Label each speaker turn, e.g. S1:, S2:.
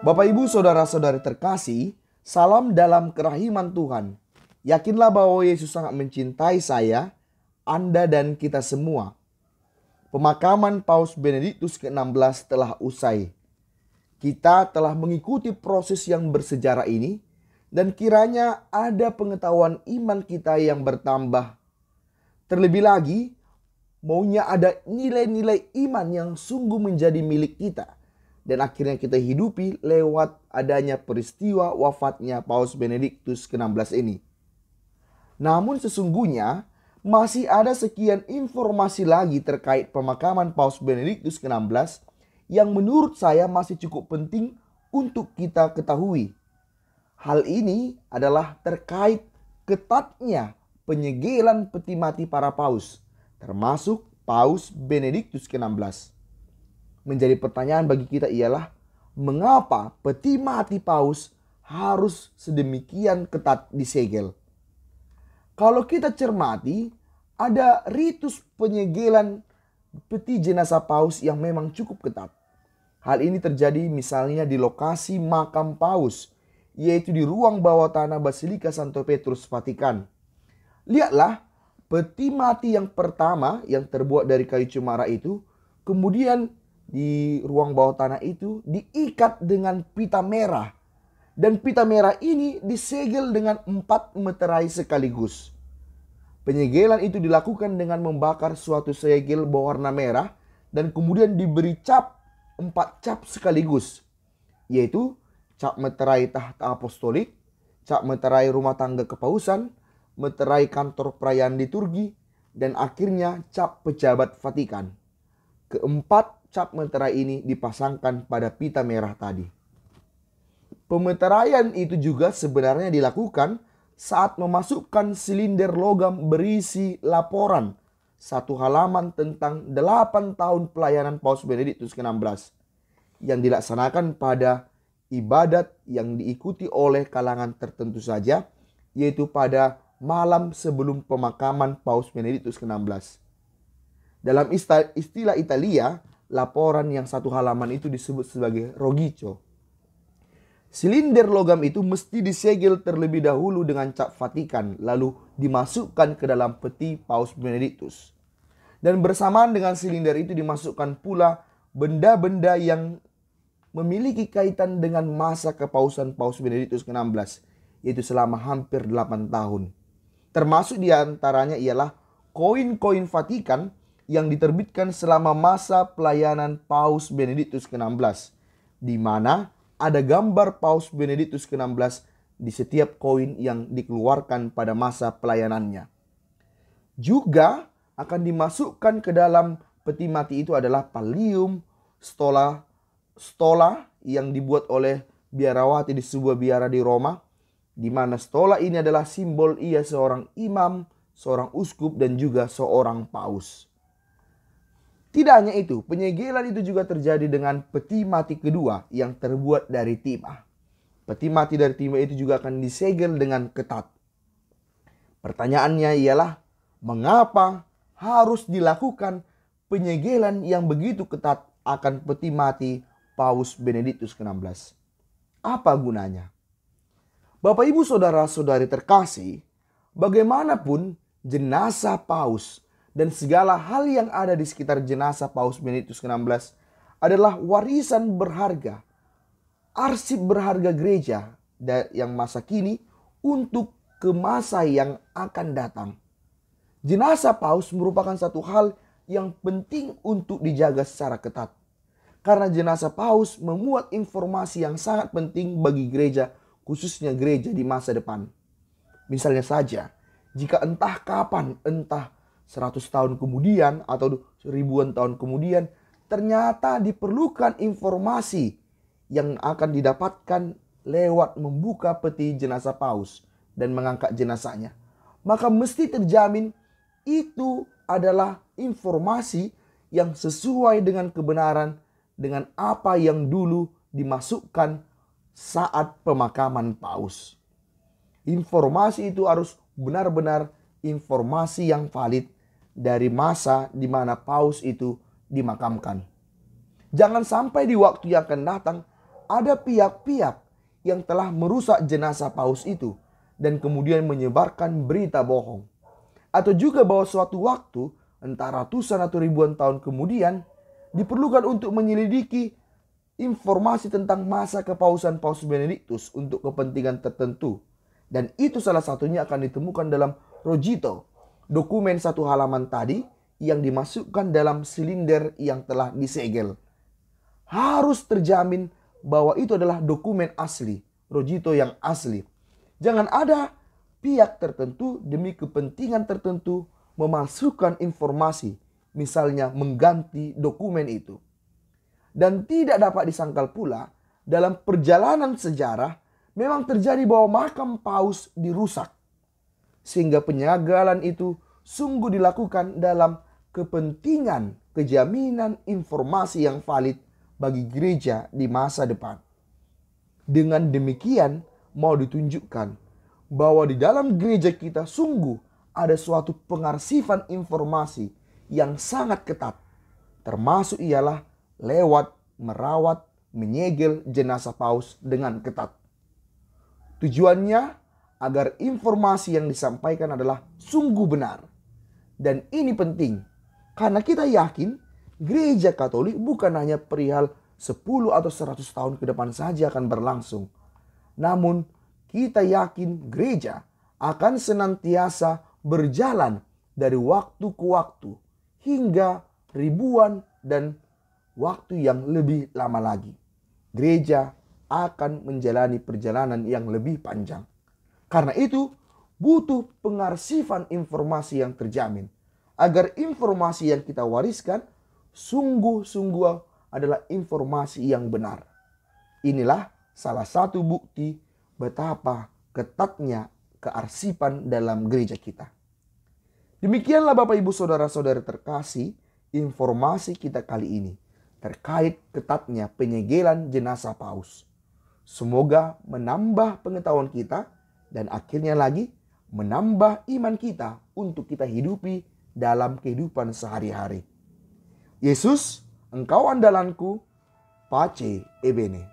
S1: Bapak Ibu Saudara-saudari terkasih, salam dalam kerahiman Tuhan. Yakinlah bahwa Yesus sangat mencintai saya, Anda dan kita semua. Pemakaman Paus Benediktus ke-16 telah usai. Kita telah mengikuti proses yang bersejarah ini dan kiranya ada pengetahuan iman kita yang bertambah. Terlebih lagi, maunya ada nilai-nilai iman yang sungguh menjadi milik kita dan akhirnya kita hidupi lewat adanya peristiwa wafatnya Paus Benediktus ke-16 ini. Namun sesungguhnya masih ada sekian informasi lagi terkait pemakaman Paus Benediktus ke-16 yang menurut saya masih cukup penting untuk kita ketahui. Hal ini adalah terkait ketatnya penyegelan peti mati para paus, termasuk Paus Benediktus ke-16. Menjadi pertanyaan bagi kita ialah, mengapa peti mati paus harus sedemikian ketat disegel? Kalau kita cermati, ada ritus penyegelan peti jenazah paus yang memang cukup ketat. Hal ini terjadi misalnya di lokasi makam paus, yaitu di ruang bawah tanah Basilika Santo Petrus, Vatikan. Lihatlah, peti mati yang pertama yang terbuat dari kayu cemara itu, kemudian di ruang bawah tanah itu diikat dengan pita merah. Dan pita merah ini disegel dengan 4 meterai sekaligus. Penyegelan itu dilakukan dengan membakar suatu segel berwarna merah dan kemudian diberi cap 4 cap sekaligus, yaitu cap meterai tahta apostolik, cap meterai rumah tangga kepausan, meterai kantor perayaan liturgi, dan akhirnya cap pejabat Vatikan. Keempat cap meterai ini dipasangkan pada pita merah tadi. Pemeteraian itu juga sebenarnya dilakukan saat memasukkan silinder logam berisi laporan 1 halaman tentang 8 tahun pelayanan Paus Benediktus ke-16 yang dilaksanakan pada ibadat yang diikuti oleh kalangan tertentu saja, yaitu pada malam sebelum pemakaman Paus Benediktus ke-16. Dalam istilah Italia, laporan yang 1 halaman itu disebut sebagai roghico. Silinder logam itu mesti disegel terlebih dahulu dengan cap Vatikan, lalu dimasukkan ke dalam peti Paus Benediktus. Dan bersamaan dengan silinder itu dimasukkan pula benda-benda yang memiliki kaitan dengan masa kepausan Paus Benediktus ke-16, yaitu selama hampir 8 tahun. Termasuk diantaranya ialah koin-koin Vatikan yang diterbitkan selama masa pelayanan Paus Benediktus ke-16, di mana ada gambar Paus Benediktus ke-16 di setiap koin yang dikeluarkan pada masa pelayanannya. Juga akan dimasukkan ke dalam peti mati itu adalah pallium, stola yang dibuat oleh biarawati di sebuah biara di Roma, di mana stola ini adalah simbol ia seorang imam, seorang uskup, dan juga seorang paus. Tidak hanya itu, penyegelan itu juga terjadi dengan peti mati kedua yang terbuat dari timah. Peti mati dari timah itu juga akan disegel dengan ketat. Pertanyaannya ialah, mengapa harus dilakukan penyegelan yang begitu ketat akan peti mati Paus Benediktus ke-16? Apa gunanya? Bapak Ibu Saudara-saudari terkasih, bagaimanapun jenazah paus dan segala hal yang ada di sekitar jenazah Paus Benediktus ke-16 adalah warisan berharga, arsip berharga gereja yang masa kini untuk ke masa yang akan datang. Jenazah paus merupakan satu hal yang penting untuk dijaga secara ketat, karena jenazah paus memuat informasi yang sangat penting bagi gereja, khususnya gereja di masa depan. Misalnya saja, jika entah kapan, entah 100 tahun kemudian atau ribuan tahun kemudian, ternyata diperlukan informasi yang akan didapatkan lewat membuka peti jenazah paus dan mengangkat jenazahnya, maka mesti terjamin itu adalah informasi yang sesuai dengan kebenaran, dengan apa yang dulu dimasukkan saat pemakaman paus. Informasi itu harus benar-benar informasi yang valid dari masa di mana paus itu dimakamkan. Jangan sampai di waktu yang akan datang ada pihak-pihak yang telah merusak jenazah Paus itu dan kemudian menyebarkan berita bohong. Atau juga bahwa suatu waktu, entah ratusan atau ribuan tahun kemudian, diperlukan untuk menyelidiki informasi tentang masa kepausan Paus Benediktus untuk kepentingan tertentu. Dan itu salah satunya akan ditemukan dalam Rogito, dokumen 1 halaman tadi yang dimasukkan dalam silinder yang telah disegel. Harus terjamin bahwa itu adalah dokumen asli, Rogito yang asli. Jangan ada pihak tertentu demi kepentingan tertentu memalsukan informasi, misalnya mengganti dokumen itu. Dan tidak dapat disangkal pula, dalam perjalanan sejarah memang terjadi bahwa makam Paus dirusak. Sehingga penyagalan itu sungguh dilakukan dalam kepentingan kejaminan informasi yang valid bagi gereja di masa depan. Dengan demikian mau ditunjukkan bahwa di dalam gereja kita sungguh ada suatu pengarsifan informasi yang sangat ketat. Termasuk ialah lewat merawat, menyegel jenazah Paus dengan ketat. Tujuannya agar informasi yang disampaikan adalah sungguh benar. Dan ini penting karena kita yakin Gereja Katolik bukan hanya perihal 10 atau 100 tahun ke depan saja akan berlangsung. Namun kita yakin gereja akan senantiasa berjalan dari waktu ke waktu hingga ribuan dan waktu yang lebih lama lagi. Gereja akan menjalani perjalanan yang lebih panjang. Karena itu butuh pengarsifan informasi yang terjamin. Agar informasi yang kita wariskan sungguh-sungguh adalah informasi yang benar. Inilah salah satu bukti betapa ketatnya kearsipan dalam gereja kita. Demikianlah Bapak Ibu Saudara-saudara terkasih, informasi kita kali ini terkait ketatnya penyegelan jenazah Paus. Semoga menambah pengetahuan kita dan akhirnya lagi menambah iman kita untuk kita hidupi dalam kehidupan sehari-hari. Yesus, Engkau andalanku, pace ebene.